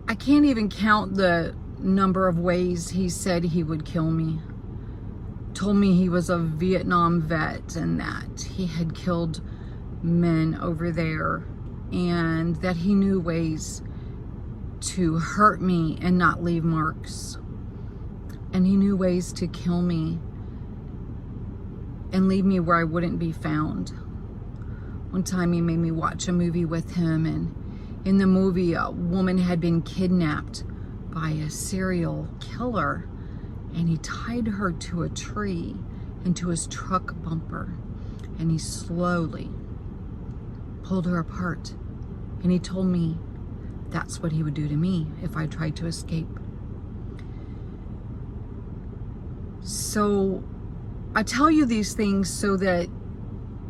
I can't even count the number of ways he said he would kill me. Told me he was a Vietnam vet and that he had killed men over there and that he knew ways to hurt me and not leave marks. And he knew ways to kill me and leave me where I wouldn't be found. One time he made me watch a movie with him, and in the movie a woman had been kidnapped by a serial killer, and he tied her to a tree and to his truck bumper, and he slowly pulled her apart, and he told me that's what he would do to me if I tried to escape. So I tell you these things so that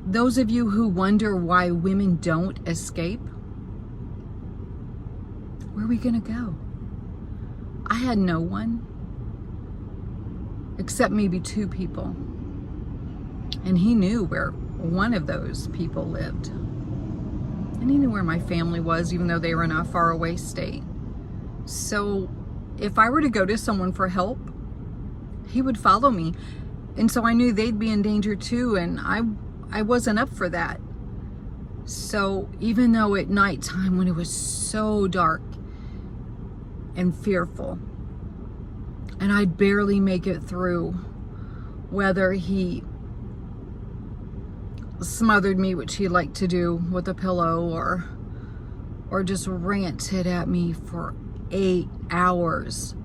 those of you who wonder why women don't escape, where are we gonna go? I had no one, except maybe 2 people. And he knew where one of those people lived. And he knew where my family was, even though they were in a faraway state. So if I were to go to someone for help, he would follow me. And so I knew they'd be in danger too, and I wasn't up for that. So even though at nighttime when it was so dark and fearful, and I'd barely make it through, whether he smothered me, which he liked to do with a pillow, or just ranted at me for 8 hours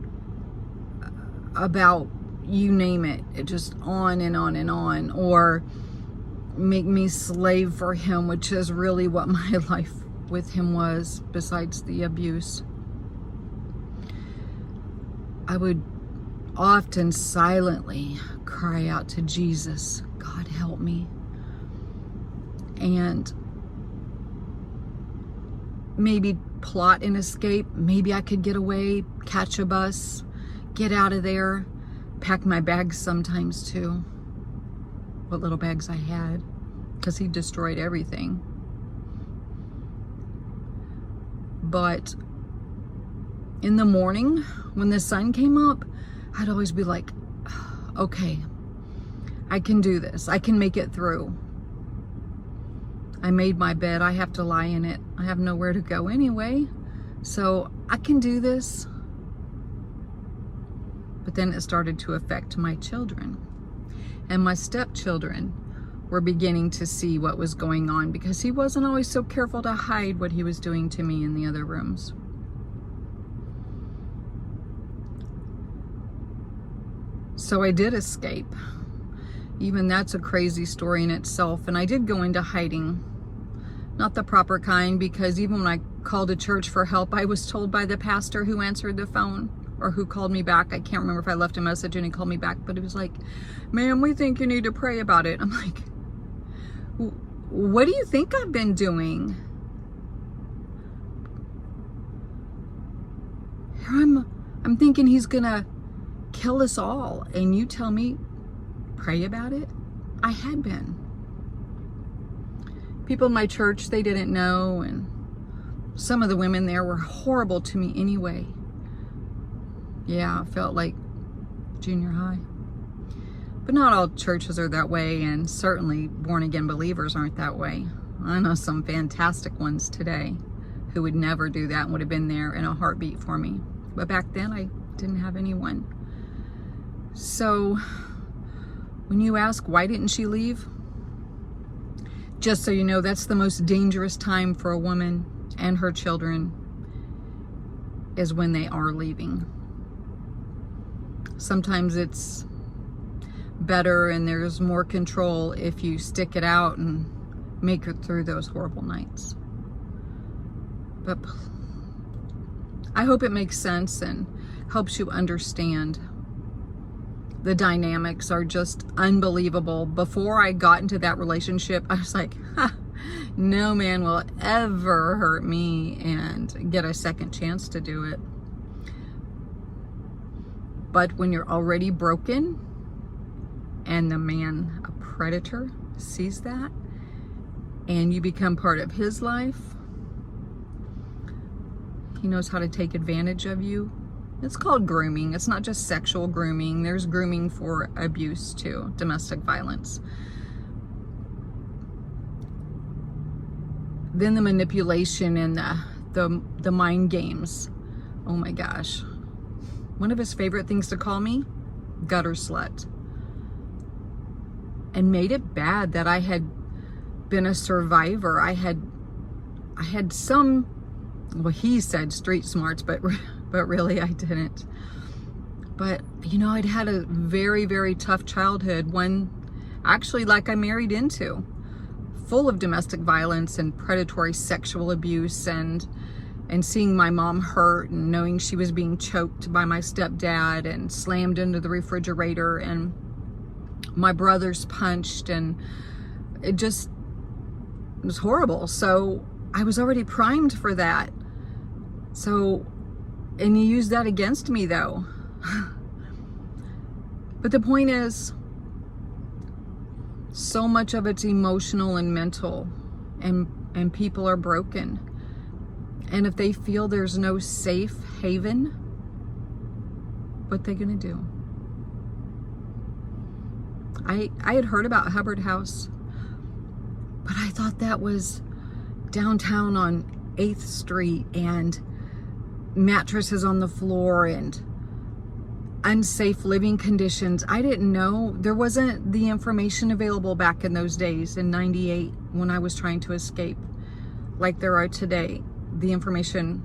about you name it, just on and on and on, or make me slave for him, which is really what my life with him was, besides the abuse. I would often silently cry out to Jesus, God help me. And maybe plot an escape. Maybe I could get away, catch a bus, get out of there, pack my bags sometimes too. What little bags I had, because he destroyed everything. But in the morning, when the sun came up, I'd always be like, okay, I can do this. I can make it through. I made my bed. I have to lie in it. I have nowhere to go anyway, so I can do this. But then it started to affect my children. And my stepchildren were beginning to see what was going on, because he wasn't always so careful to hide what he was doing to me in the other rooms. So I did escape. Even that's a crazy story in itself. And I did go into hiding. Not the proper kind, because even when I called a church for help, I was told by the pastor who answered the phone, or who called me back. I can't remember if I left a message and he called me back, but it was like, ma'am, we think you need to pray about it. I'm like, what do you think I've been doing? Here I'm thinking he's gonna kill us all, and you tell me pray about it? I had been. People in my church, they didn't know, and some of the women there were horrible to me anyway. Yeah, I felt like junior high. But not all churches are that way, and certainly born-again believers aren't that way. I know some fantastic ones today who would never do that and would have been there in a heartbeat for me. But back then, I didn't have anyone. So when you ask, why didn't she leave? Just so you know, that's the most dangerous time for a woman and her children, is when they are leaving. Sometimes it's better and there's more control if you stick it out and make it through those horrible nights. But I hope it makes sense and helps you understand. The dynamics are just unbelievable. Before I got into that relationship, I was like, no man will ever hurt me and get a second chance to do it. But when you're already broken and the man, a predator, sees that and you become part of his life, He knows how to take advantage of you. It's called grooming. It's not just sexual grooming. There's grooming for abuse too, domestic violence. Then the manipulation and the mind games. Oh my gosh. One of his favorite things to call me, gutter slut. And made it bad that I had been a survivor. I had some, well, he said street smarts, but really I didn't. But, you know, I'd had a very, very tough childhood, one actually like I married into, full of domestic violence and predatory sexual abuse, and seeing my mom hurt and knowing she was being choked by my stepdad and slammed into the refrigerator, and my brothers punched, and it was horrible. So I was already primed for that. So, and you use that against me though. But the point is, so much of it's emotional and mental, and people are broken. And if they feel there's no safe haven, what they gonna do? I had heard about Hubbard House, but I thought that was downtown on 8th Street and mattresses on the floor and unsafe living conditions. I didn't know. There wasn't the information available back in those days in '98 when I was trying to escape like there are today. The information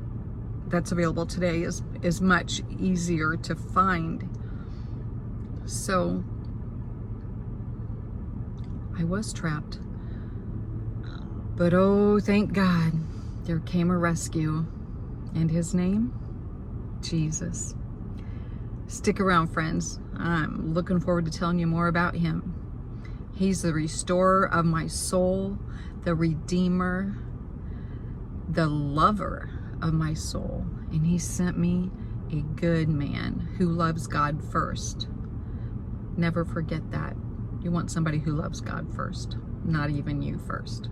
that's available today is much easier to find. So I was trapped. But oh, thank God, there came a rescue. And his name? Jesus. Stick around, friends. I'm looking forward to telling you more about him. He's the restorer of my soul, the redeemer, the lover of my soul. And he sent me a good man who loves God first. Never forget that. You want somebody who loves God first, not even you first.